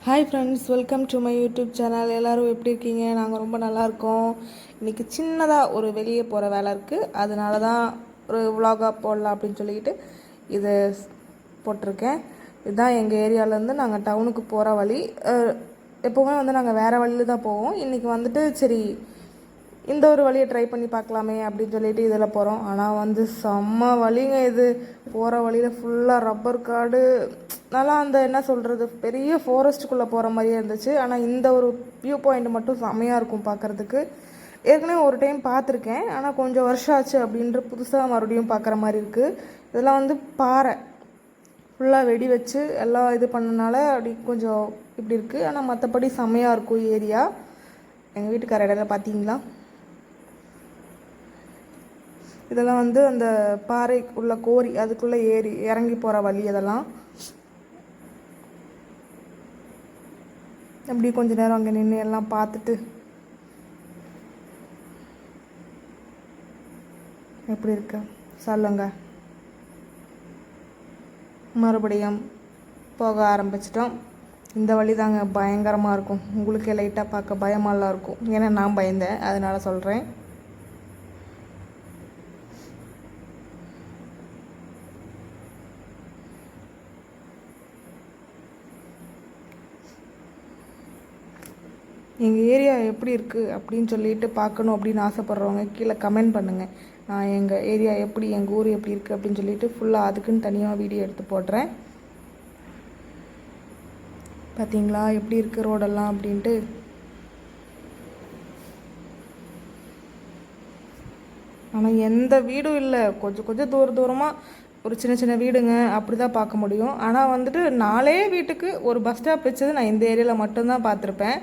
Hi friends, welcome to my YouTube channel. எல்லோரும் எப்படி இருக்கீங்க? நாங்கள் ரொம்ப நல்லாயிருக்கோம். இன்றைக்கி சின்னதாக ஒரு வெளியே போகிற வேலை இருக்குது, அதனால தான் ஒரு விலாகாக போடலாம் அப்படின்னு சொல்லிட்டு இது போட்டிருக்கேன். இதுதான் எங்கள் ஏரியாவிலேருந்து நாங்கள் டவுனுக்கு போகிற வழி. எப்போவுமே நாங்கள் வேறு வழியில் தான் போவோம். இன்றைக்கி சரி இந்த ஒரு வழியை ட்ரை பண்ணி பார்க்கலாமே அப்படின்னு சொல்லிட்டு இதில் போகிறோம். ஆனால் செம்ம வழிங்க இது. போகிற வழியில் ஃபுல்லாக ரப்பர் காடு, நல்லா அந்த என்ன சொல்கிறது, பெரிய ஃபாரஸ்ட்டுக்குள்ளே போகிற மாதிரியே இருந்துச்சு. ஆனால் இந்த ஒரு வியூ பாயிண்ட் மட்டும் செம்மையாக இருக்கும் பார்க்குறதுக்கு. ஏற்கனவே ஒரு டைம் பார்த்துருக்கேன், ஆனால் கொஞ்சம் வருஷம் ஆச்சு அப்படின்ற புதுசாக மறுபடியும் பார்க்குற மாதிரி இருக்குது. இதெல்லாம் பாறை ஃபுல்லாக வெடி வச்சு எல்லாம் இது பண்ணனால அப்படி கொஞ்சம் இப்படி இருக்குது. ஆனால் மற்றபடி செம்மையாக இருக்கும் ஏரியா. எங்கள் வீட்டுக்கார இடையில பார்த்தீங்களா, இதெல்லாம் அந்த பாறை உள்ள கோரி அதுக்குள்ளே ஏறி இறங்கி போகிற வழி. அதெல்லாம் அப்படி கொஞ்ச நேரம் அங்கே நின்று எல்லாம் பார்த்துட்டு எப்படி இருக்கு சொல்லுங்க. மறுபடியும் போக ஆரம்பிச்சிட்டோம். இந்த வழி தாங்க பயங்கரமாக இருக்கும். உங்களுக்கே லைட்டாக பார்க்க பயமாலாம் இருக்கும், ஏன்னா நான் பயந்தேன், அதனால சொல்கிறேன். எங்கள் ஏரியா எப்படி இருக்குது அப்படின்னு சொல்லிட்டு பார்க்கணும் அப்படின்னு ஆசைப்பட்றவங்க கீழே கமெண்ட் பண்ணுங்கள். நான் எங்கள் ஏரியா எப்படி, எங்கள் ஊர் எப்படி இருக்குது அப்படின்னு சொல்லிட்டு ஃபுல்லாக அதுக்குன்னு தனியாக வீடியோ எடுத்து போடுறேன். பார்த்தீங்களா எப்படி இருக்குது ரோடெல்லாம் அப்படின்ட்டு. ஆனால் எந்த வீடும் இல்லை, கொஞ்சம் கொஞ்சம் தூரமாக ஒரு சின்ன சின்ன வீடுங்க அப்படி தான் பார்க்க முடியும். ஆனால் 4 வீட்டுக்கு ஒரு பஸ் ஸ்டாப் வச்சது நான் இந்த ஏரியாவில் மட்டும்தான் பார்த்துருப்பேன்.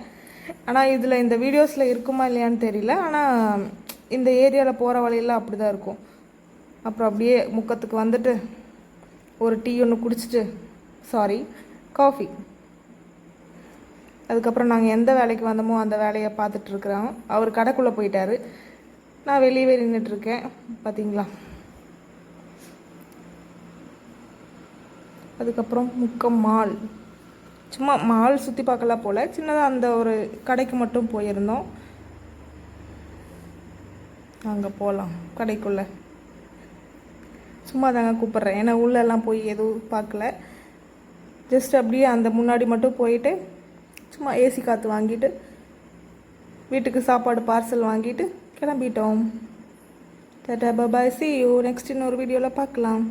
ஆனால் இதில் இந்த வீடியோஸில் இருக்குமா இல்லையான்னு தெரியல. ஆனால் இந்த ஏரியாவில் போகிற வழியெல்லாம் அப்படி தான் இருக்கும். அப்புறம் அப்படியே முக்கத்துக்கு ஒரு டீ ஒன்று குடிச்சிட்டு, காஃபி. அதுக்கப்புறம் நாங்கள் எந்த வேலைக்கு வந்தோமோ அந்த வேலையை பார்த்துட்ருக்குறோம். அவர் கடைக்குள்ளே போயிட்டார், நான் வெளியே நின்றுட்டுருக்கேன். பார்த்தீங்களா. அதுக்கப்புறம் முக்கம் மால், சும்மா மால் சுற்றி பார்க்கலாம் போல், சின்னதாக அந்த ஒரு கடைக்கு மட்டும் போயிருந்தோம். அங்கே போகலாம் கடைக்குள்ளே. சும்மா தாங்க கூப்பிட்றேன், ஏன்னா உள்ளெல்லாம் போய் எதுவும் பார்க்கல. ஜஸ்ட் அப்படியே அந்த முன்னாடி மட்டும் போயிட்டு சும்மா ஏசி காற்று வாங்கிட்டு வீட்டுக்கு சாப்பாடு பார்சல் வாங்கிட்டு கிளம்பிட்டோம். டாடா பாய், see you நெக்ஸ்ட் இன்னொரு வீடியோவில் பார்க்கலாம்.